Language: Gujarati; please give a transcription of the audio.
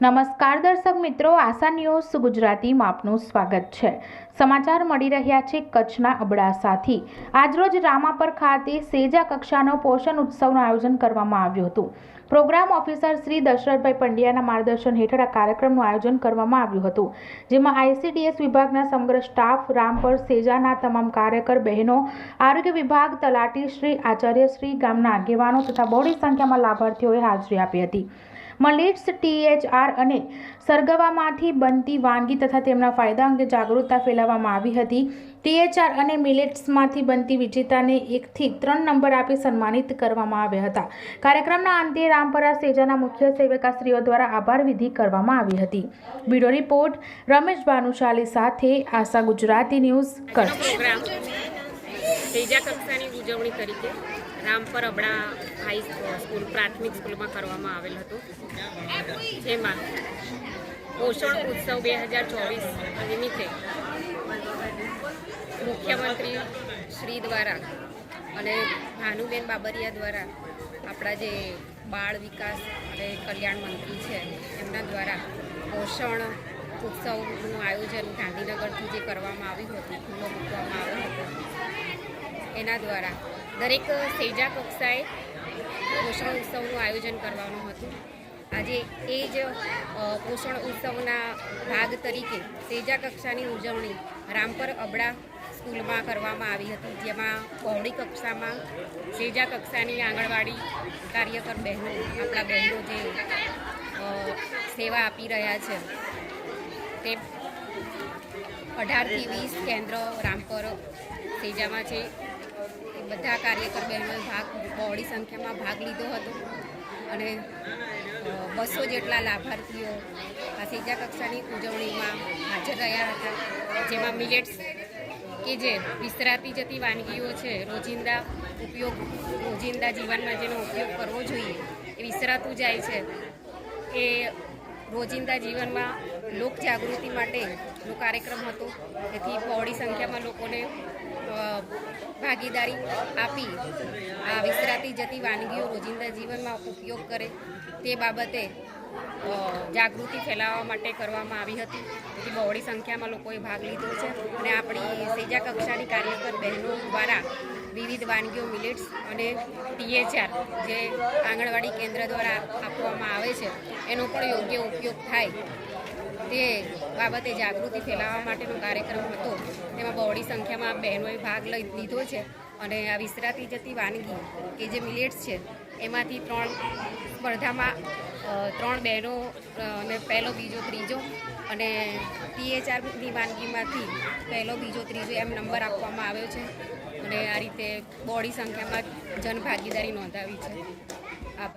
નમસ્કાર દર્શક મિત્રો, આશા ન્યૂઝ ગુજરાતીમાં આપનું સ્વાગત છે। સમાચાર મળી રહ્યા છે કચ્છના અબડાસાથી। આજરોજ રામાપર ખાતે સેજા કક્ષાનો પોષણ ઉત્સવનું આયોજન કરવામાં આવ્યું હતું। પ્રોગ્રામ ઓફિસર શ્રી દશરથભાઈ પંડ્યાના માર્ગદર્શન હેઠળ આ કાર્યક્રમનું આયોજન કરવામાં આવ્યું હતું, જેમાં ICDS વિભાગના સમગ્ર સ્ટાફ, રામપર સેજાના તમામ કાર્યકર બહેનો, આરોગ્ય વિભાગ, તલાટી શ્રી, આચાર્ય શ્રી, ગામના આગેવાનો તથા બહોળી સંખ્યામાં લાભાર્થીઓએ હાજરી આપી હતી। મિલેટ્સ, THR અને સરગવામાંથી બનતી વાનગી તથા તેમના ફાયદા અંગે જાગૃતતા ફેલાવવામાં આવી હતી। THR અને મિલેટ્સમાંથી બનતી વિજેતાને 1 થી 3 નંબર આપી સન્માનિત કરવામાં આવ્યા હતા। કાર્યક્રમના અંતે રામપરા સેજાના મુખ્ય સેવકાશ્રીઓ દ્વારા આભાર વિધિ કરવામાં આવી હતી। બ્યુરો રિપોર્ટ રમેશ ભાનુશાલી સાથે આશા ગુજરાતી ન્યૂઝ કચ્છ। સેજા કક્ષાની ઉજવણી તરીકે રામપર અબડા હાઈ સ્કૂલ પ્રાથમિક સ્કૂલમાં કરવામાં આવેલ હતું, જેમાં પોષણ ઉત્સવ 2024 નિમિત્તે મુખ્યમંત્રી શ્રી દ્વારા અને ભાનુબેન બાબરિયા દ્વારા આપણા જે બાળ વિકાસ અને કલ્યાણ મંત્રી છે એમના દ્વારા પોષણ ઉત્સવનું આયોજન ગાંધીનગરથી જે કરવામાં આવ્યું હતું, ખુલ્લો મૂકવામાં આવ્યો હતો, એના દ્વારા દરેક સેજા કક્ષાએ પોષણ ઉત્સવનું આયોજન કરવાનું હતું। આજે એ જ પોષણ ઉત્સવના ભાગ તરીકે સેજા કક્ષાની ઉજવણી રામપર અબડા સ્કૂલમાં કરવામાં આવી હતી, જેમાં બહોળી કક્ષામાં સેજા કક્ષાની આંગણવાડી કાર્યકર બહેનો, આપણા બહેનો જે સેવા આપી રહ્યા છે તે 18 થી 20 કેન્દ્ર રામપર સેજામાં છે। બધા કાર્યકર બહેનોએ બહોળી સંખ્યામાં ભાગ લીધો હતો અને 200 જેટલા લાભાર્થીઓ આ સેજા કક્ષાની ઉજવણીમાં હાજર રહ્યા હતા, જેમાં મિલેટ્સ કે જે વિસરાતી જતી વાનગીઓ છે, રોજિંદા જીવનમાં જેનો ઉપયોગ કરવો જોઈએ એ વિસરાતું જાય છે, એ રોજિંદા જીવનમાં લોકજાગૃતિ માટેનો કાર્યક્રમ હતો। તેથી બહોળી સંખ્યામાં લોકોને ભાગીદારી આપી આ વિસરાતી જતી વાનગીઓ રોજિંદા જીવનમાં ઉપયોગ કરે તે બાબતે જાગૃતિ ફેલાવવા માટે કરવામાં આવી હતી। તેથી બહોળી સંખ્યામાં લોકોએ ભાગ લીધો છે અને આપણી સેજા કક્ષાની કાર્યકર બહેનો દ્વારા વિવિધ વાનગીઓ મિલેટ્સ અને THR જે આંગણવાડી કેન્દ્ર દ્વારા આપવામાં આવે છે એનો પણ યોગ્ય ઉપયોગ થાય તે બાબતે જાગૃતિ ફેલાવવા માટેનો કાર્યક્રમ હતો। તેમાં બહોળી સંખ્યામાં બહેનોએ ભાગ લીધો છે અને આ વિસરાતી જતી વાનગી કે જે મિલેટ્સ છે એમાંથી 3 સ્પર્ધામાં 3 બહેનો અને પહેલો, બીજો, ત્રીજો અને THRની વાનગીમાંથી પહેલો, બીજો, ત્રીજો એમ નંબર આપવામાં આવ્યો છે અને આ રીતે બહોળી સંખ્યામાં જનભાગીદારી નોંધાવી છે।